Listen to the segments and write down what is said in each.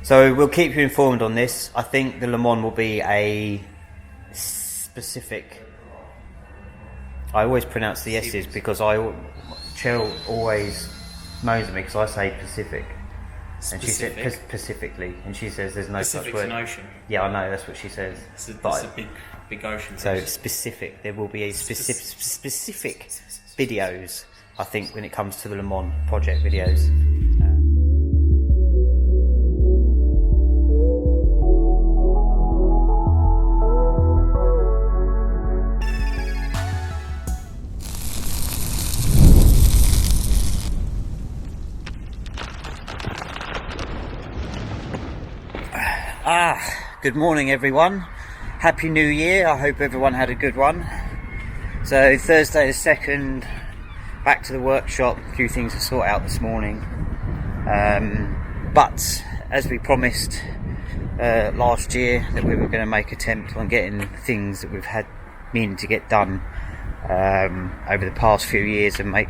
So we'll keep you informed on this. I think the Le Mans will be a specific. I always pronounce the S's because Cheryl always moans at me because I say Pacific. And she said Pacifically, and she says there's no such word. Pacific's an ocean. Yeah, I know, that's what she says. It's a big ocean. So specific, there will be a specific videos, I think, when it comes to the Le Mans project videos. Good morning everyone, Happy New Year, I hope everyone had a good one. So Thursday the 2nd, back to the workshop, a few things to sort out this morning. But as we promised last year that we were going to make attempt on getting things that we've had meaning to get done over the past few years and make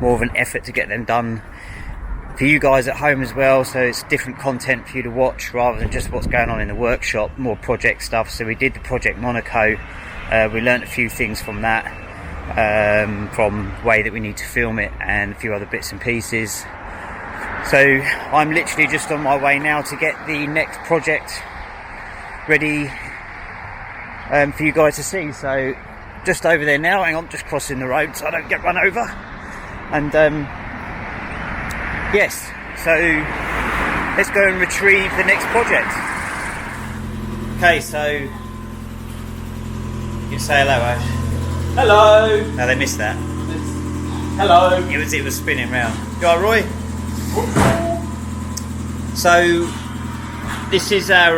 more of an effort to get them done for you guys at home as well, so it's different content for you to watch rather than just what's going on in the workshop, more project stuff. So we did the Project Monaco, we learnt a few things from that, from the way that we need to film it and a few other bits and pieces. So I'm literally just on my way now to get the next project ready for you guys to see. So just over there now, hang on, just crossing the road so I don't get run over. And yes, so let's go and retrieve the next project. Okay, so you say hello, Ash. Hello. No, they missed that. Hello. It was spinning round. You alright, Roy? So this is our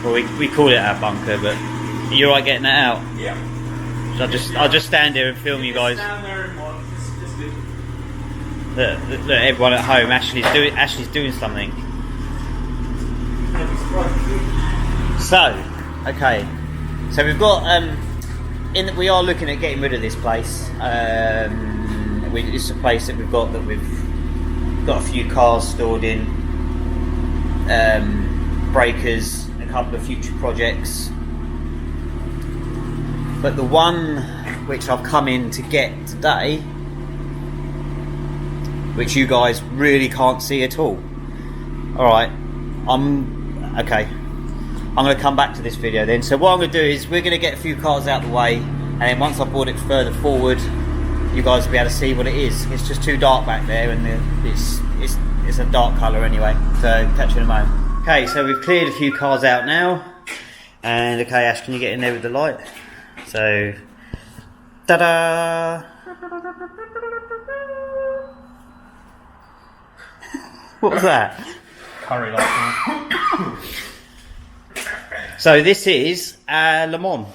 well, we call it our bunker, but are you alright getting that out? Yeah. So I'll just stand here and film you guys. Stand there and watch. It's good. Look, everyone at home, Ashley's doing something. So, okay, so we've got we are looking at getting rid of this place. It's a place that we've got a few cars stored in, breakers, a couple of future projects. But the one which I've come in to get today, which you guys really can't see at all. Alright, I'm going to come back to this video then. So what I'm going to do is we're going to get a few cars out of the way, and then once I've brought it further forward, you guys will be able to see what it is. It's just too dark back there, and it's a dark colour anyway. So catch you in a moment. Okay, so we've cleared a few cars out now, and okay, Ash, can you get in there with the light? So, ta-da! What was that? Curry like So this is Le Mans.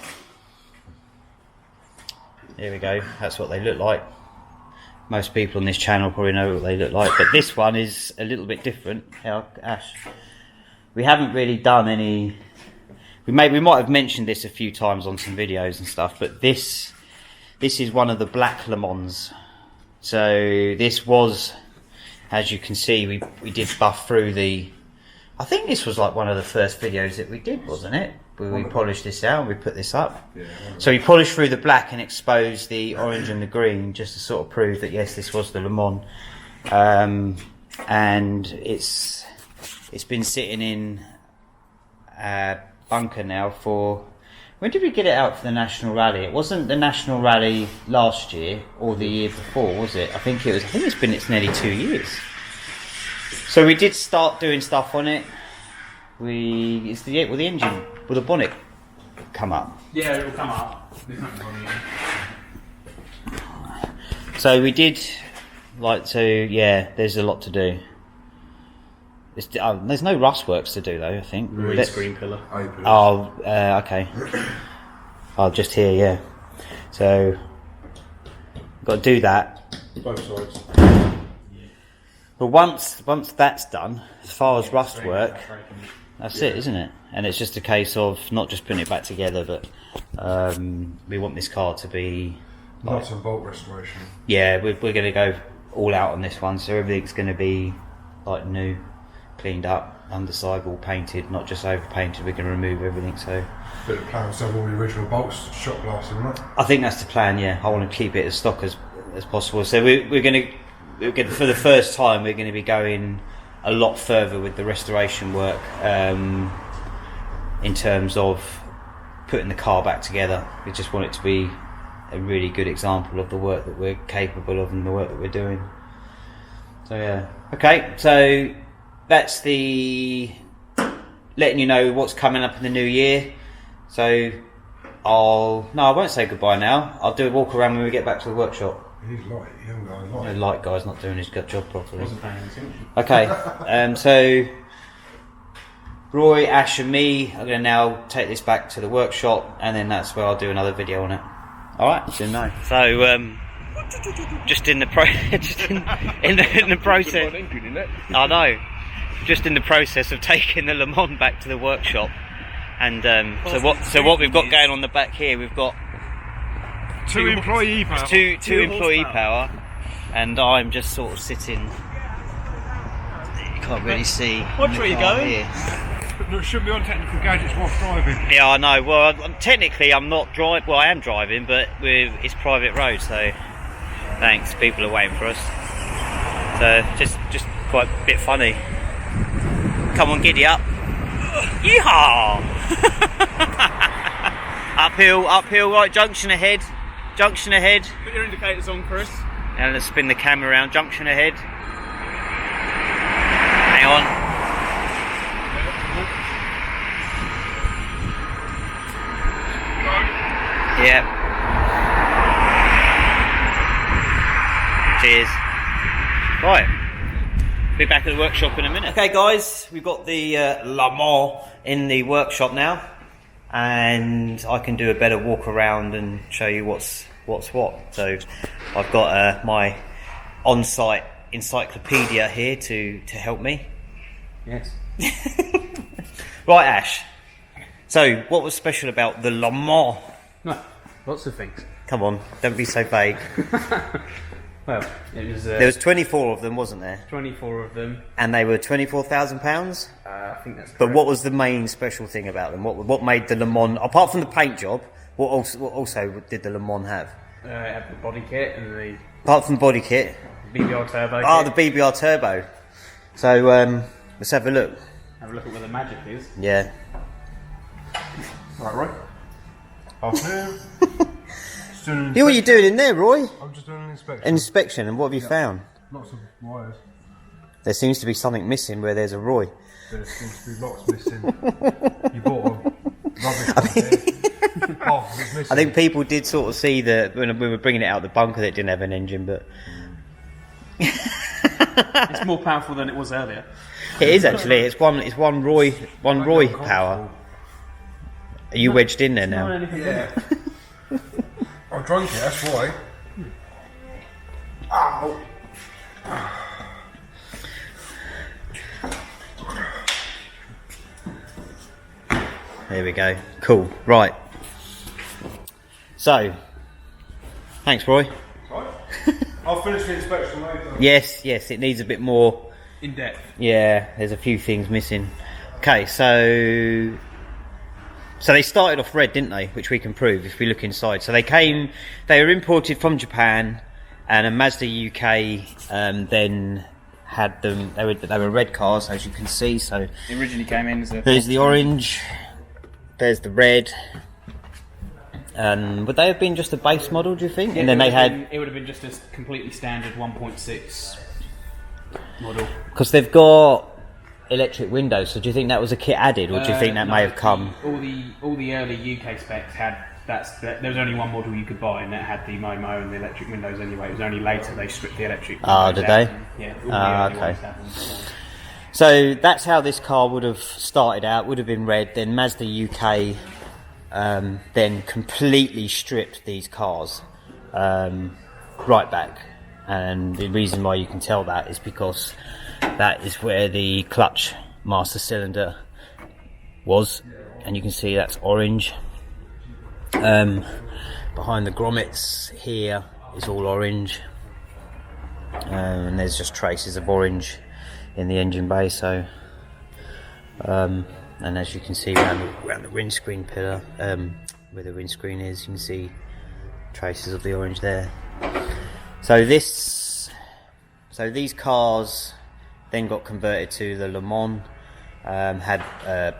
There we go, that's what they look like. Most people on this channel probably know what they look like, but this one is a little bit different. Ash, we haven't really done any. We might have mentioned this a few times on some videos and stuff, but this is one of the black Le Mans. So this was, as you can see, we did buff through the. I think this was like one of the first videos that we did, wasn't it? We polished this out and we put this up. Yeah, so we polished through the black and exposed the orange and the green just to sort of prove that yes, this was the Le Mans. And it's been sitting in a bunker now for. When did we get it out for the National Rally? It wasn't the National Rally last year or the year before, was it? I think it's nearly 2 years. So we did start doing stuff on it. Will the engine, will the bonnet come up? Yeah, it will come up. So we did, yeah, there's a lot to do. There's no rust works to do though, I think. Green screen pillar. Oh, okay. Oh, just here, yeah. So, got to do that. Both sides. But once that's done, as far as rust work, that's it, isn't it? And it's just a case of not just putting it back together, but we want this car to be Nuts and bolt restoration. Yeah, we're going to go all out on this one, so everything's going to be like new. cleaned up, underside all painted, not just over painted. We're going to remove everything. So Bit of plan to have all the original bolts shot blasted, isn't it? I think that's the plan. Yeah, I want to keep it as stock as possible. So we're going to for the first time we're going to be going a lot further with the restoration work in terms of putting the car back together. We just want it to be a really good example of the work that we're capable of and the work that we're doing. So yeah, okay, so that's the letting you know what's coming up in the new year. So I won't say goodbye now. I'll do a walk around when we get back to the workshop. He's light, he hasn't got a light. The light guy's not doing his job properly. Wasn't paying attention. Okay, so Roy, Ash and me are going to now take this back to the workshop, and then that's where I'll do another video on it. Alright, so no. So, just in the in the process. I know. Just in the process of taking the Le Mans back to the workshop. And so what we've got going on the back here, we've got Two employee power. Two employee power, and I'm just sort of sitting. You can't really see. Watch where you're going. Here. But shouldn't be on technical gadgets whilst driving. Yeah, I know. Well, technically I'm not driving. Well, I am driving, but it's private road, so thanks. People are waiting for us. So just quite a bit funny. Come on, giddy up. Yeehaw! uphill, right, junction ahead. Junction ahead. Put your indicators on, Chris. And let's spin the camera around. Junction ahead. Hang on. Yep. Cheers. Right. Be back at the workshop in a minute. Okay, guys, we've got the Le Mans in the workshop now, and I can do a better walk around and show you what's what. So I've got my on-site encyclopedia here to help me. Yes. Right, Ash. So what was special about the Le Mans? No, lots of things. Come on, don't be so vague. Well, it was. There was 24 of them, wasn't there? 24 of them. And they were £24,000. I think that's. But correct. what was the main special thing about them? What made the Le Mans, apart from the paint job, what also did the Le Mans have? It had the body kit and the Apart from the body kit. BBR turbo. Oh, kit. the BBR turbo. So let's have a look. Have a look at where the magic is. Yeah. Right. Afternoon. Yeah, what are you doing in there, Roy? I'm just doing an inspection. Inspection, and what have you found? Lots of wires. There seems to be something missing where there's a Roy. There seems to be lots missing. You bought a rubbish one here. Half of it's missing. I think people did sort of see that when we were bringing it out of the bunker that it didn't have an engine, but It's more powerful than it was earlier. it is actually. It's one Roy power. Are you wedged in there now? Yeah. I drank it, that's why. Ow! There we go. Cool. Right. So, thanks, Roy. Right. I'll finish the inspection later. Yes, it needs a bit more. In depth. Yeah, there's a few things missing. Okay, so they started off red, didn't they? Which we can prove if we look inside. So they were imported from Japan, and a Mazda UK then had them. They were red cars, as you can see. So It originally came in as a. there's the orange, there's the red. Would they have been just a base model, do you think? Yeah, and then it would have been just a completely standard 1.6 model. because they've got electric windows. So do you think that was a kit added, or do you think that may have come? All the early UK specs had there was only one model you could buy, and that had the Momo and the electric windows anyway. It was only later they stripped the electric. Oh, windows did out they? and, yeah. All the early Okay. ones had them, so. So that's how this car would have started out. Would have been red. Then Mazda UK then completely stripped these cars right back, and the reason why you can tell that is because that is where the clutch master cylinder was, and you can see that's orange. Behind the grommets here is all orange, and there's just traces of orange in the engine bay. So And as you can see around the windscreen pillar, where the windscreen is, you can see traces of the orange there. So these cars then got converted to the Le Mans, had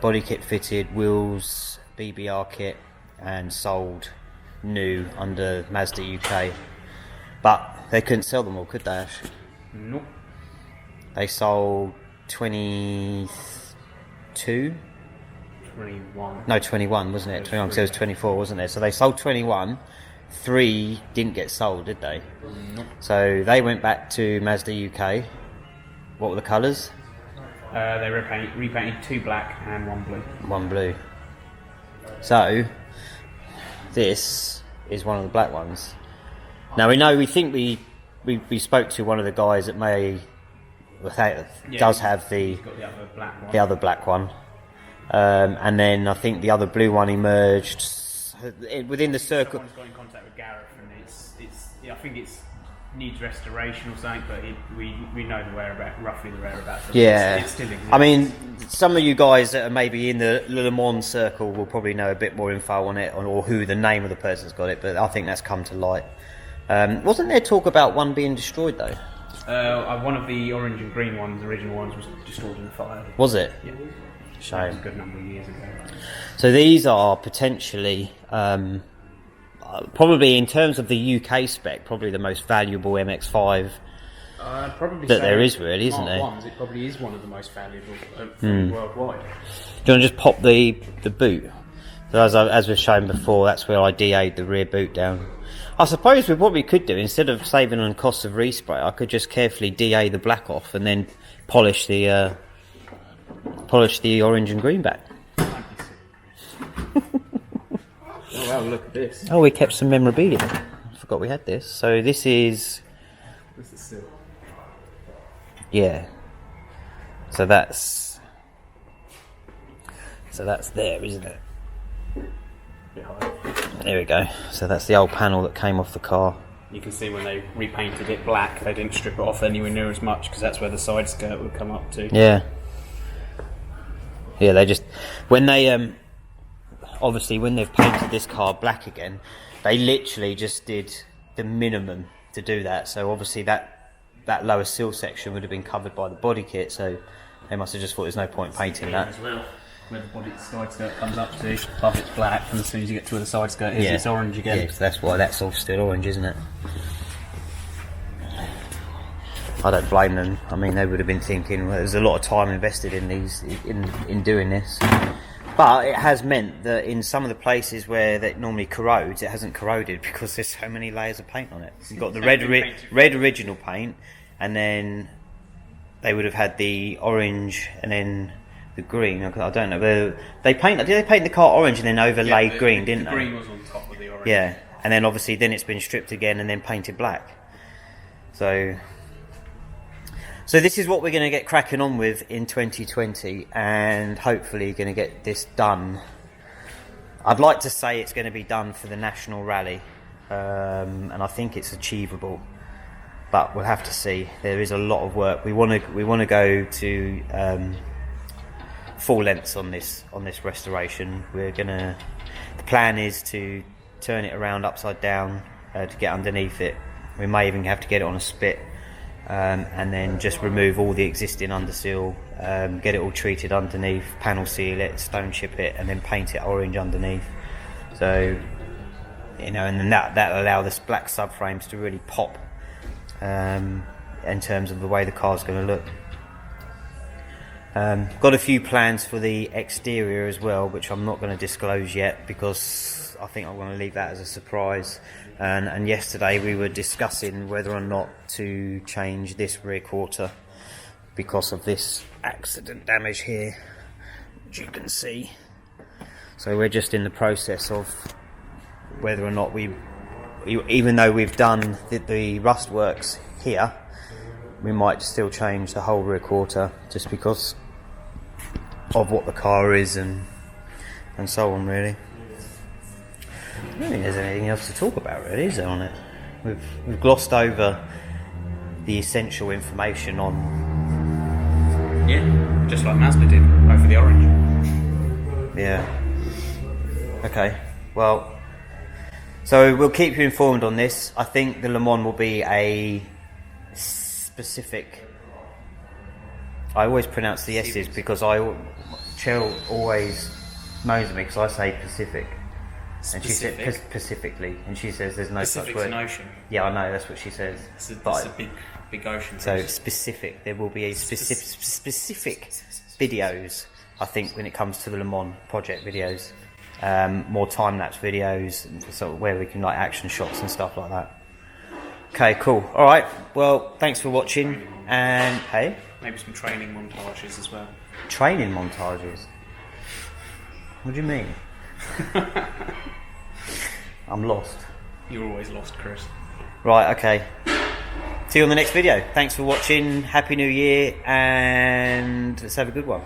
body kit fitted, wheels, BBR kit, and sold new under Mazda UK. But they couldn't sell them all, could they, Ash? Nope. They sold 22? 21. No, 21, wasn't it? 21, because there was 24, wasn't there? So they sold 21. 3 didn't get sold, did they? Nope. So they went back to Mazda UK. What were the colours? They repainted 2 black and 1 blue. 1 blue. So this is one of the black ones. Now we think we spoke to one of the guys that does have He's got the other black one. the other black one, and then I think the other blue one emerged within the circle. Someone's got in contact with Gareth, and I think it needs restoration or something, but we know roughly the whereabouts. Yeah, it still exists. I mean, some of you guys that are maybe in the Le Mans circle will probably know a bit more info on it, or who the name of the person's got it. But I think that's come to light. Wasn't there talk about one being destroyed though? One of the orange and green ones, original ones, was destroyed in the fire. Was it? Yeah. That was Shame. a good number of years ago. So these are potentially, probably in terms of the UK spec, probably the most valuable MX5 Probably that there is, really, isn't Mark there? Ones, it probably is one of the most valuable worldwide. Do you want to just pop the boot? So as we've shown before, that's where I DA'd the rear boot down. I suppose what we could do, instead of saving on costs of respray, I could just carefully DA the black off and then polish the orange and green back. Oh wow, look at this. Oh, we kept some memorabilia. I forgot we had this. So this is... This is silk. Yeah. So that's there, isn't it? There we go. So that's the old panel that came off the car. You can see when they repainted it black, they didn't strip it off anywhere near as much because that's where the side skirt would come up to. Yeah. Yeah, they just... When they... obviously, when they've painted this car black again, they literally just did the minimum to do that. So obviously that lower sill section would have been covered by the body kit, so they must have just thought there's no point painting that. As well, where the side skirt comes up to, above it's black, and as soon as you get to where the side skirt is, it's orange again. Yeah, so that's why that's all still orange, isn't it? I don't blame them. I mean, they would have been thinking, well, there's a lot of time invested in these, in doing this. But it has meant that in some of the places where that normally corrodes, it hasn't corroded because there's so many layers of paint on it. You've got the red original paint, and then they would have had the orange, and then the green. I don't know. Did they paint the car orange and then overlay green, didn't they? The green was on top of the orange. Yeah, and then obviously then it's been stripped again and then painted black. So this is what we're going to get cracking on with in 2020, and hopefully going to get this done. I'd like to say it's going to be done for the National Rally, and I think it's achievable, but we'll have to see. There is a lot of work. We want to go to full lengths on this restoration. The plan is to turn it around upside down to get underneath it. We may even have to get it on a spit. And then just remove all the existing underseal, get it all treated underneath, panel seal it, stone chip it, and then paint it orange underneath. So, and then that'll allow the black subframes to really pop in terms of the way the car's going to look. Got a few plans for the exterior as well, which I'm not going to disclose yet because I think I'm going to leave that as a surprise. And yesterday we were discussing whether or not to change this rear quarter because of this accident damage here, which you can see. So we're just in the process of whether or not even though we've done the rust works here, we might still change the whole rear quarter just because of what the car is and so on, really. I don't think there's anything else to talk about, really, is there, on it? We've glossed over the essential information on Yeah, just like Mazda did, over the orange. Yeah. Okay. Well, so we'll keep you informed on this. I think the Le Mans will be a specific. I always pronounce the S's because Chell always moans at me because I say Pacific. And she said Pacifically, and she says there's no such Pacific's word. an ocean. Yeah, I know, that's what she says. It's a big ocean. So specific, there will be a specific videos, I think, when it comes to the Le Mans project videos. More time-lapse videos, so where we can like action shots and stuff like that. Okay, cool. Alright, well, thanks for watching, and hey? Maybe some training montages as well. Training montages? What do you mean? I'm lost. You're always lost, Chris. Right, okay. See you on the next video. Thanks for watching. Happy New Year, and let's have a good one.